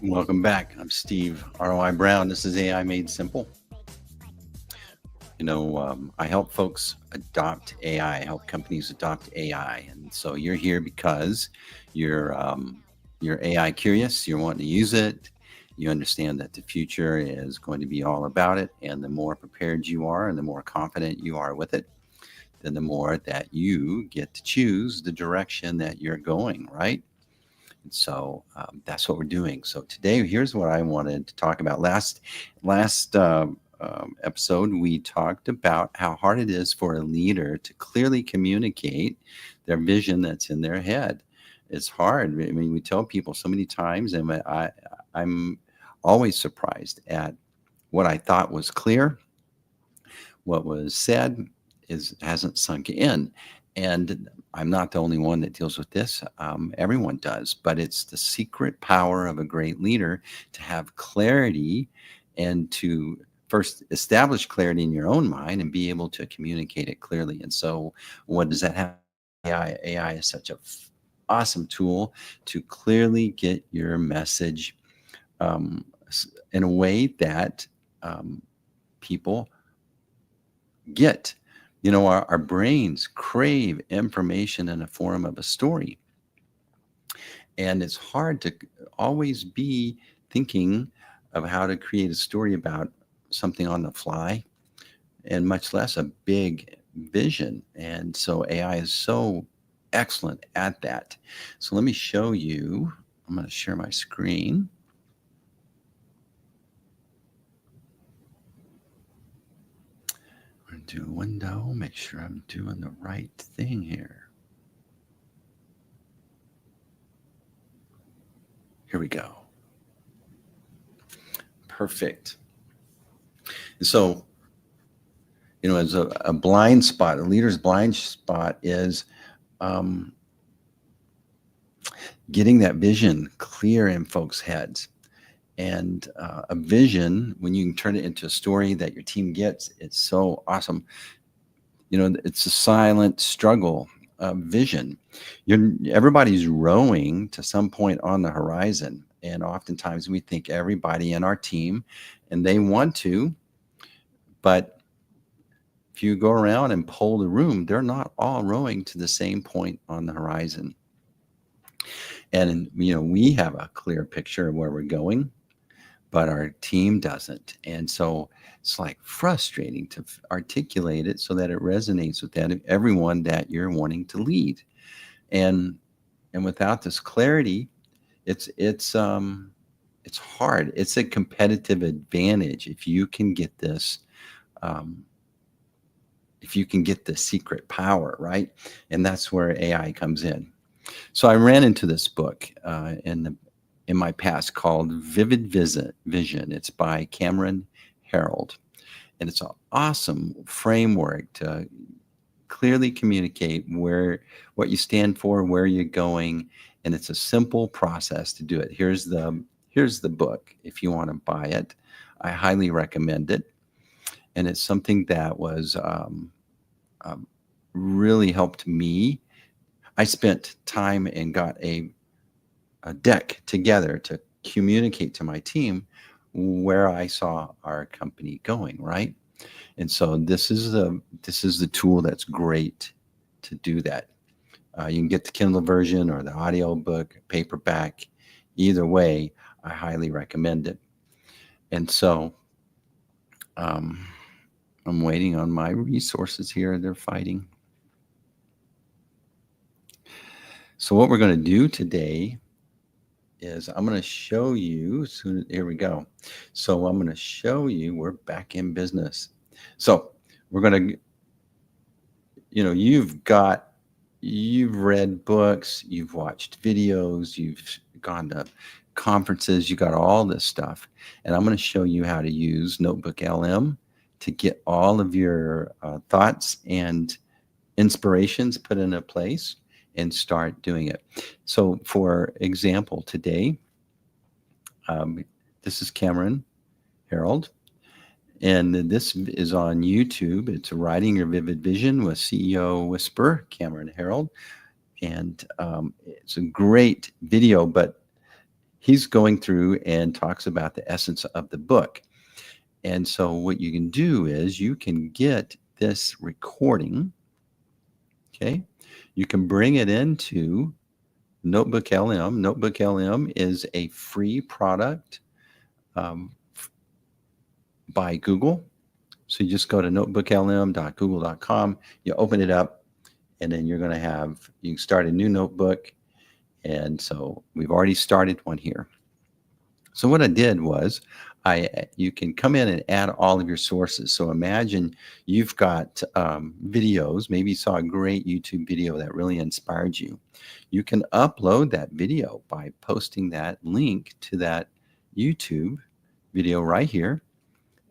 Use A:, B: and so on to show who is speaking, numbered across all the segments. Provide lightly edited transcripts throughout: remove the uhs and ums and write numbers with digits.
A: Welcome back. I'm Steve ROI Brown. This is AI Made Simple. I help folks adopt AI, help companies adopt AI, and so you're here because you're you're AI curious. You're wanting to use it. You understand that the future is going to be all about it, and the more prepared you are, and the more confident you are with it, then the more that you get to choose the direction that you're going. Right. And so that's what we're doing. So today, here's what I wanted to talk about. Last episode, we talked about how hard it is for a leader to clearly communicate their vision that's in their head. It's hard. I mean, we tell people so many times, and I'm always surprised at what I thought was clear, what was said is hasn't sunk in. And I'm not the only one that deals with this. Everyone does, but it's the secret power of a great leader to have clarity and to first establish clarity in your own mind and be able to communicate it clearly. And so, what does that have? AI is such a awesome tool to clearly get your message in a way that people get. Our brains crave information in the form of a story. And it's hard to always be thinking of how to create a story about something on the fly, and much less a big vision. And so AI is so excellent at that. So let me show you. I'm going to share my screen. I'm going to do a window, make sure I'm doing the right thing here. Here we go. Perfect. And so, as a blind spot, a leader's blind spot is getting that vision clear in folks' heads. And a vision, when you can turn it into a story that your team gets, it's so awesome. It's a silent struggle vision. Everybody's rowing to some point on the horizon. And oftentimes we think everybody in our team, and they want to, but if you go around and poll the room, they're not all rowing to the same point on the horizon. And, we have a clear picture of where we're going, but our team doesn't. And so it's like frustrating to articulate it so that it resonates with everyone that you're wanting to lead. And without this clarity, it's hard. It's a competitive advantage if you can get this. If you can get the secret power, right? And that's where AI comes in. So I ran into this book in my past called Vivid Vision. It's by Cameron Herold. And it's an awesome framework to clearly communicate what you stand for, where you're going. And it's a simple process to do it. Here's the book. If you want to buy it, I highly recommend it. And it's something that was really helped me. I spent time and got a deck together to communicate to my team where I saw our company going, right? And so this is the tool that's great to do that. You can get the Kindle version or the audio book, paperback. Either way, I highly recommend it. And so I'm waiting on my resources here. They're fighting. So what we're going to do today is I'm going to show you soon. Here we go. So I'm going to show you we're back in business. So we're going to, you've read books, you've watched videos, you've gone to conferences, you got all this stuff. And I'm going to show you how to use Notebook LM to get all of your thoughts and inspirations put into place and start doing it. So for example, today, this is Cameron Herold, and this is on YouTube. It's Writing Your Vivid Vision with CEO Whisper, Cameron Herold. And it's a great video, but He's going through and talks about the essence of the book. And so what you can do is you can get this recording, okay? You can bring it into Notebook LM. Notebook LM is a free product um, by Google. So you just go to notebooklm.google.com, you open it up, and then you're going to have, you can start a new notebook. And so we've already started one here. So what I did was you can come in and add all of your sources. So imagine you've got videos. Maybe you saw a great YouTube video that really inspired you. You can upload that video by posting that link to that YouTube video right here,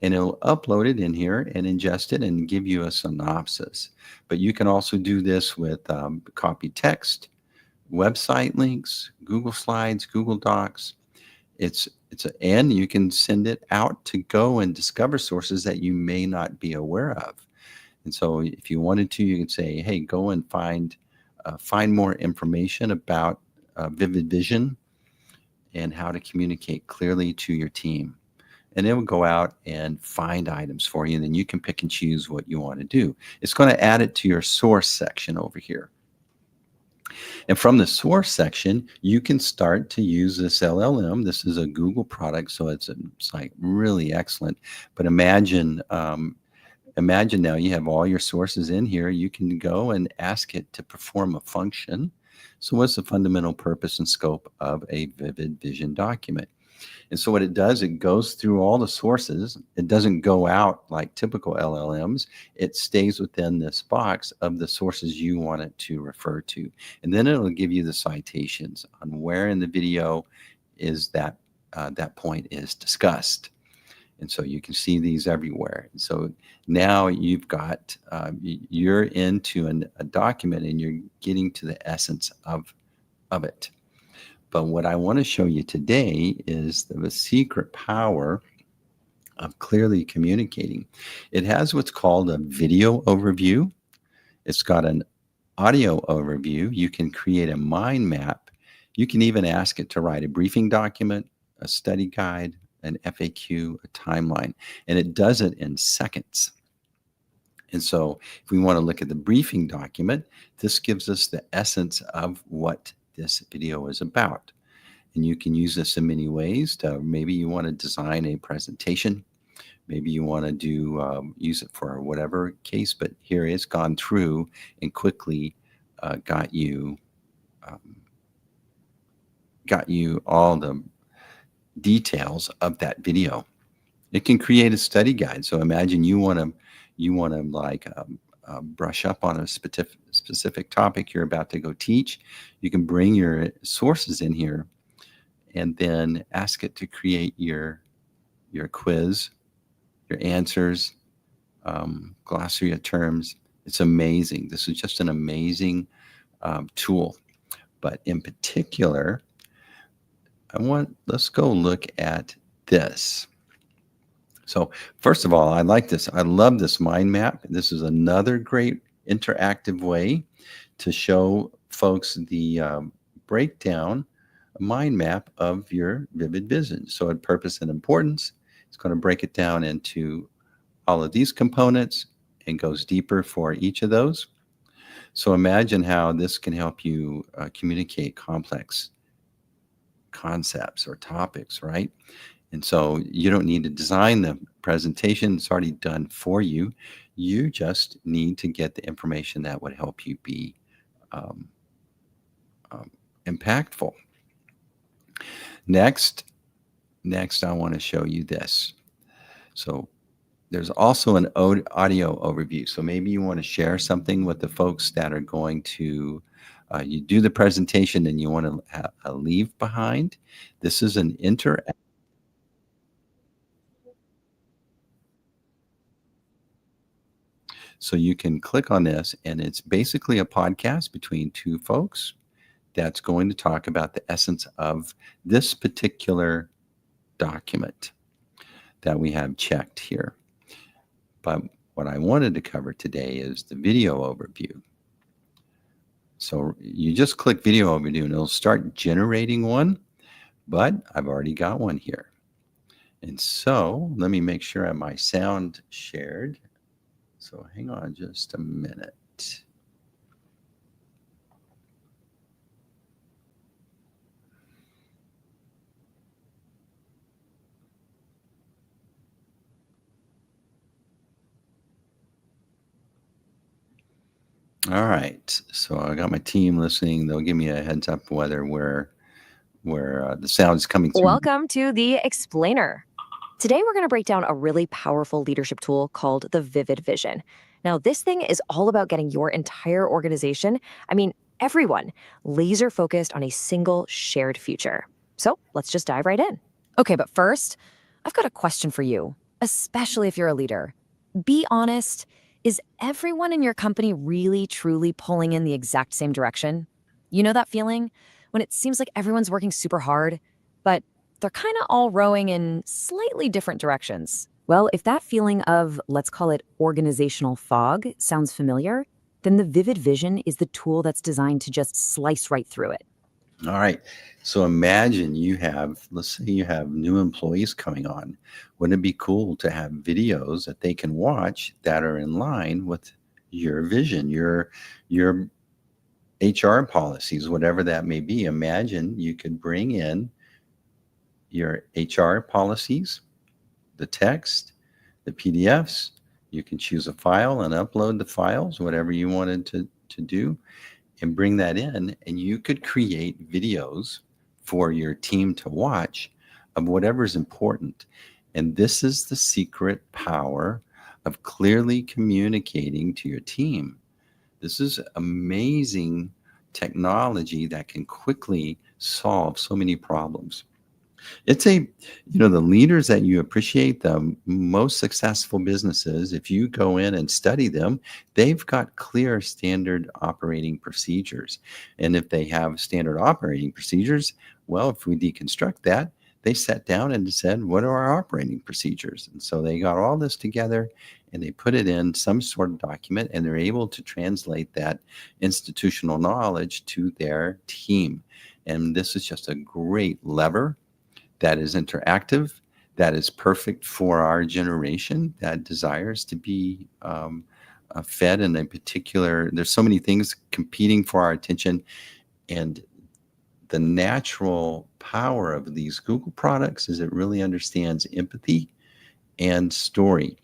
A: and it'll upload it in here and ingest it and give you a synopsis. But you can also do this with copy text, website links, Google Slides, Google Docs. And you can send it out to go and discover sources that you may not be aware of. And so if you wanted to, you could say, hey, go and find more information about vivid vision and how to communicate clearly to your team. And it will go out and find items for you, and then you can pick and choose what you want to do. It's going to add it to your source section over here. And from the source section, you can start to use this LLM. This is a Google product, so it's like really excellent. But imagine now you have all your sources in here. You can go and ask it to perform a function. So what's the fundamental purpose and scope of a vivid vision document? And so what it does, it goes through all the sources. It doesn't go out like typical LLMs. It stays within this box of the sources you want it to refer to. And then it'll give you the citations on where in the video is that point is discussed. And so you can see these everywhere. And so now you've got, you're into a document and you're getting to the essence of it. But what I want to show you today is the secret power of clearly communicating. It has what's called a video overview. It's got an audio overview. You can create a mind map. You can even ask it to write a briefing document, a study guide, an FAQ, a timeline, and it does it in seconds. And so if we want to look at the briefing document, this gives us the essence of what this video is about. And you can use this in many ways. Maybe you want to design a presentation. Maybe you want to use it for whatever case, but here it's gone through and quickly got you all the details of that video. It can create a study guide. So imagine you want to like brush up on a specific topic you're about to go teach. You can bring your sources in here and then ask it to create your quiz, your answers, glossary of terms. It's amazing. This is just an amazing tool. But in particular, let's go look at this. So first of all, I like this. I love this mind map. This is another great interactive way to show folks the breakdown mind map of your vivid vision. So at purpose and importance, it's going to break it down into all of these components and goes deeper for each of those. So imagine how this can help you communicate complex concepts or topics, right? And so you don't need to design the presentation. It's already done for you. You just need to get the information that would help you be impactful. Next, I want to show you this. So there's also an audio overview. So maybe you want to share something with the folks that are going to, you do the presentation and you want to leave behind. This is an interactive. So you can click on this, and it's basically a podcast between two folks that's going to talk about the essence of this particular document that we have checked here. But what I wanted to cover today is the video overview. So you just click video overview and it'll start generating one. but I've already got one here. And so let me make sure I have my sound shared. So hang on just a minute. All right. So I got my team listening. They'll give me a heads up whether where the sound is coming through.
B: Welcome to the Explainer. Today, we're going to break down a really powerful leadership tool called the Vivid Vision. Now, this thing is all about getting your entire organization, everyone, laser focused on a single shared future. So let's just dive right in. Okay, but first, I've got a question for you, especially if you're a leader. Be honest, is everyone in your company really, truly pulling in the exact same direction? You know that feeling? When it seems like everyone's working super hard, but they're kind of all rowing in slightly different directions. Well, if that feeling of, let's call it organizational fog, sounds familiar, then the Vivid Vision is the tool that's designed to just slice right through it.
A: All right. So imagine let's say you have new employees coming on. Wouldn't it be cool to have videos that they can watch that are in line with your vision, your HR policies, whatever that may be? Imagine you could bring in your HR policies, the text, the PDFs. You can choose a file and upload the files, whatever you wanted to do, and bring that in. And you could create videos for your team to watch of whatever's important. And this is the secret power of clearly communicating to your team. This is amazing technology that can quickly solve so many problems. It's the leaders that you appreciate, the most successful businesses, if you go in and study them, they've got clear standard operating procedures. And if they have standard operating procedures, well, if we deconstruct that, they sat down and said, what are our operating procedures? And so they got all this together and they put it in some sort of document, and they're able to translate that institutional knowledge to their team. And this is just a great lever that is interactive, that is perfect for our generation that desires to be fed in a particular. There's so many things competing for our attention, and the natural power of these Google products is it really understands empathy and story,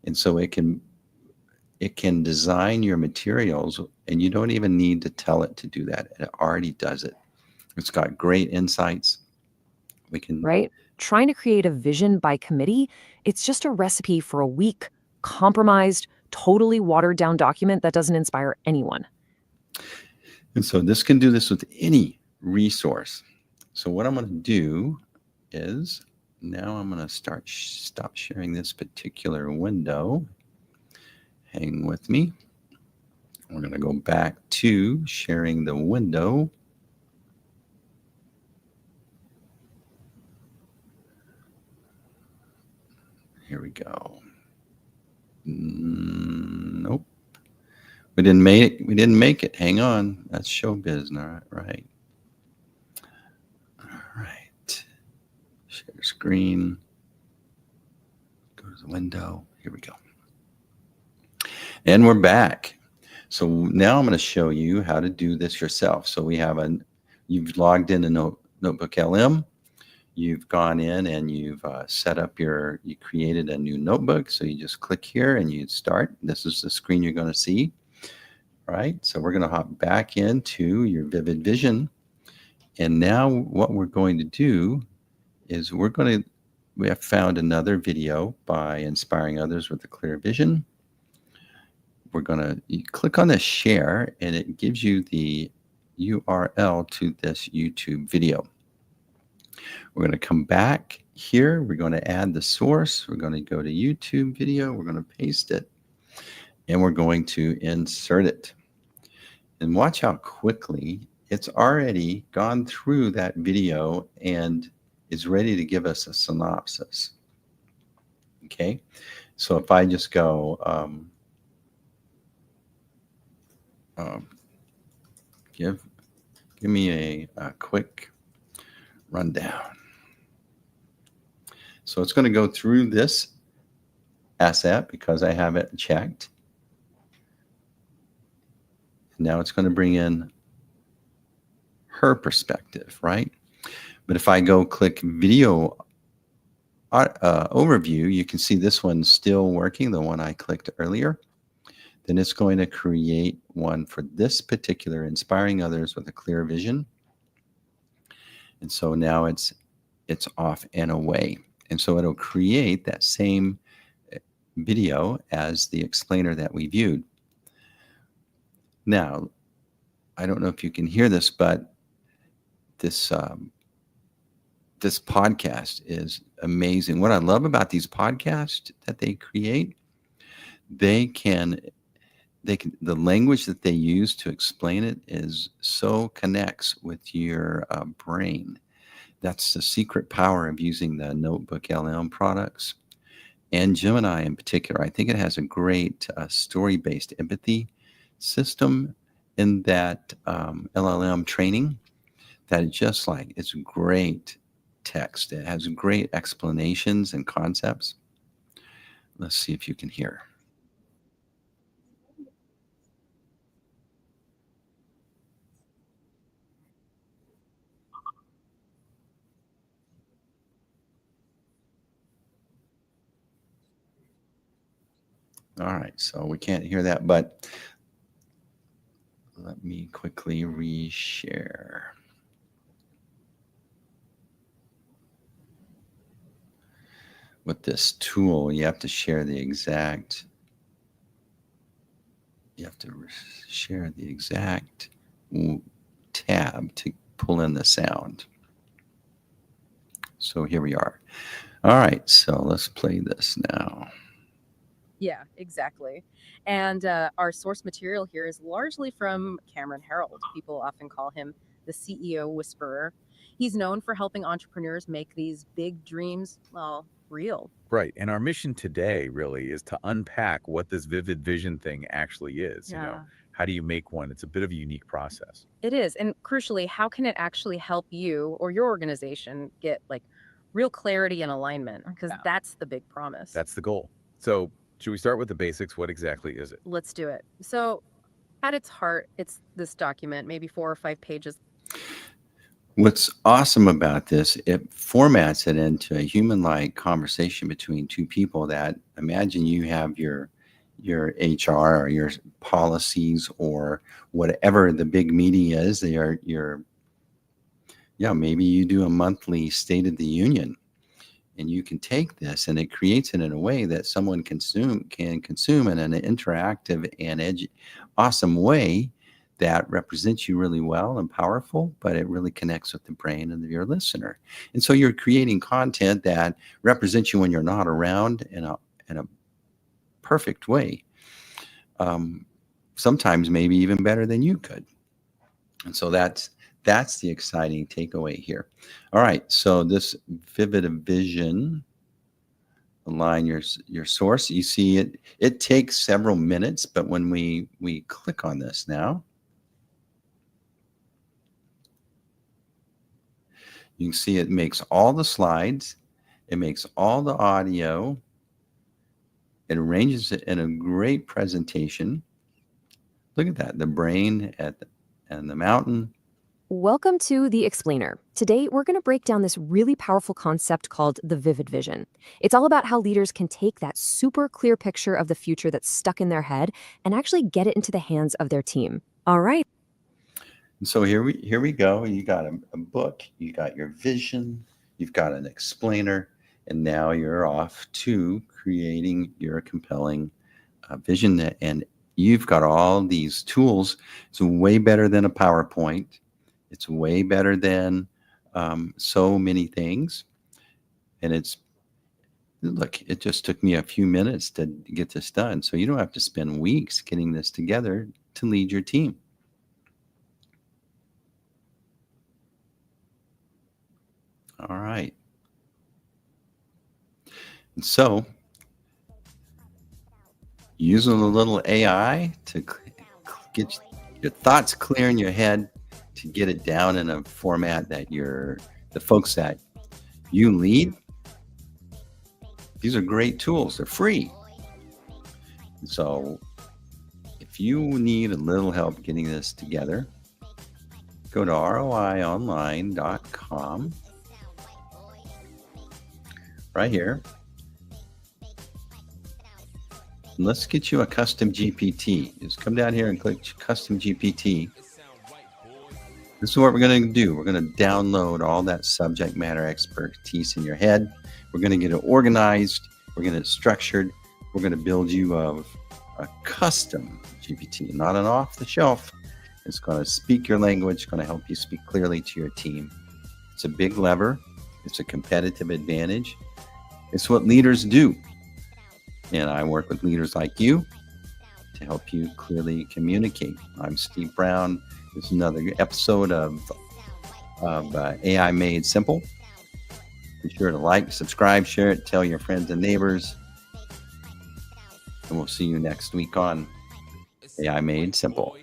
A: and so it can design your materials, and you don't even need to tell it to do that. It already does it. It's got great insights. We can
B: Right? Trying to create a vision by committee, it's just a recipe for a weak, compromised, totally watered down document that doesn't inspire anyone.
A: And so this can do this with any resource. So what I'm going to do is now I'm going to stop sharing this particular window. Hang with me. We're going to go back to sharing the window. Here we go. Nope. We didn't make it. Hang on. That's showbiz, right? All right. Share screen. Go to the window. Here we go. And we're back. So now I'm going to show you how to do this yourself. So you've logged in to Notebook LM. You've gone in and you've set up you created a new notebook. So you just click here and you start. This is the screen you're going to see. All right. So we're going to hop back into your Vivid Vision. And now what we're going to do is we have found another video by Inspiring Others with a Clear Vision. You click on the share and it gives you the URL to this YouTube video. We're going to come back here. We're going to add the source. We're going to go to YouTube video. We're going to paste it and we're going to insert it. And watch how quickly it's already gone through that video and is ready to give us a synopsis. Okay. So if I just go, give me a quick rundown. So it's going to go through this asset because I have it checked. Now it's going to bring in her perspective, right? But if I go click video overview, you can see this one's still working, the one I clicked earlier. Then it's going to create one for this particular inspiring others with a clear vision. And so now it's off and away. And so it'll create that same video as the explainer that we viewed. Now, I don't know if you can hear this, but this this podcast is amazing. What I love about these podcasts that they create, the language that they use to explain it is so connects with your brain. That's the secret power of using the Notebook LLM products and Gemini in particular. I think it has a great story-based empathy system in that LLM training that is just like, it's great text. It has great explanations and concepts. Let's see if you can hear. All right, so we can't hear that, but let me quickly reshare. With this tool, you have to share the exact, tab to pull in the sound. So here we are. All right, so let's play this now.
C: Yeah, exactly. And our source material here is largely from Cameron Herold. People often call him the CEO whisperer. He's known for helping entrepreneurs make these big dreams, well, real.
D: Right. And our mission today really is to unpack what this vivid vision thing actually is.
C: Yeah.
D: How do you make one? It's a bit of a unique process.
C: It is. And crucially, how can it actually help you or your organization get like real clarity and alignment? Because that's the big promise.
D: That's the goal. So should we start with the basics? What exactly is it?
C: Let's do it. So at its heart, it's this document, maybe 4 or 5 pages.
A: What's awesome about this, it formats it into a human-like conversation between two people that, imagine you have your HR or your policies or whatever the big meeting is. Maybe you do a monthly State of the Union, and you can take this and it creates it in a way that someone can consume in an interactive and awesome way that represents you really well and powerful, but it really connects with the brain of your listener. And so you're creating content that represents you when you're not around in a perfect way. Sometimes maybe even better than you could. And so that's the exciting takeaway here. All right, so this vivid vision, align your source. You see it takes several minutes, but when we click on this now, you can see it makes all the slides, it makes all the audio, it arranges it in a great presentation. Look at that, the brain and the mountain.
B: Welcome to The Explainer. Today, we're going to break down this really powerful concept called the vivid vision. It's all about how leaders can take that super clear picture of the future that's stuck in their head and actually get it into the hands of their team. All right.
A: And so here we go. You got a book, you got your vision, you've got an explainer, and now you're off to creating your compelling vision. And you've got all these tools. It's way better than a PowerPoint. It's way better than so many things. And it just took me a few minutes to get this done. So you don't have to spend weeks getting this together to lead your team. All right. And so using a little AI to get your thoughts clear in your head, to get it down in a format that your the folks that you lead, these are great tools. They're free. So if you need a little help getting this together, go to roionline.com right here. And let's get you a custom GPT. Just come down here and click custom GPT. This is what we're going to do. We're going to download all that subject matter expertise in your head. We're going to get it organized. We're going to get it structured. We're going to build you a custom GPT, not an off the shelf. It's going to speak your language, going to help you speak clearly to your team. It's a big lever. It's a competitive advantage. It's what leaders do. And I work with leaders like you to help you clearly communicate. I'm Steve Brown. This is another episode of AI Made Simple. Be sure to like, subscribe, share it, tell your friends and neighbors. And we'll see you next week on AI Made Simple.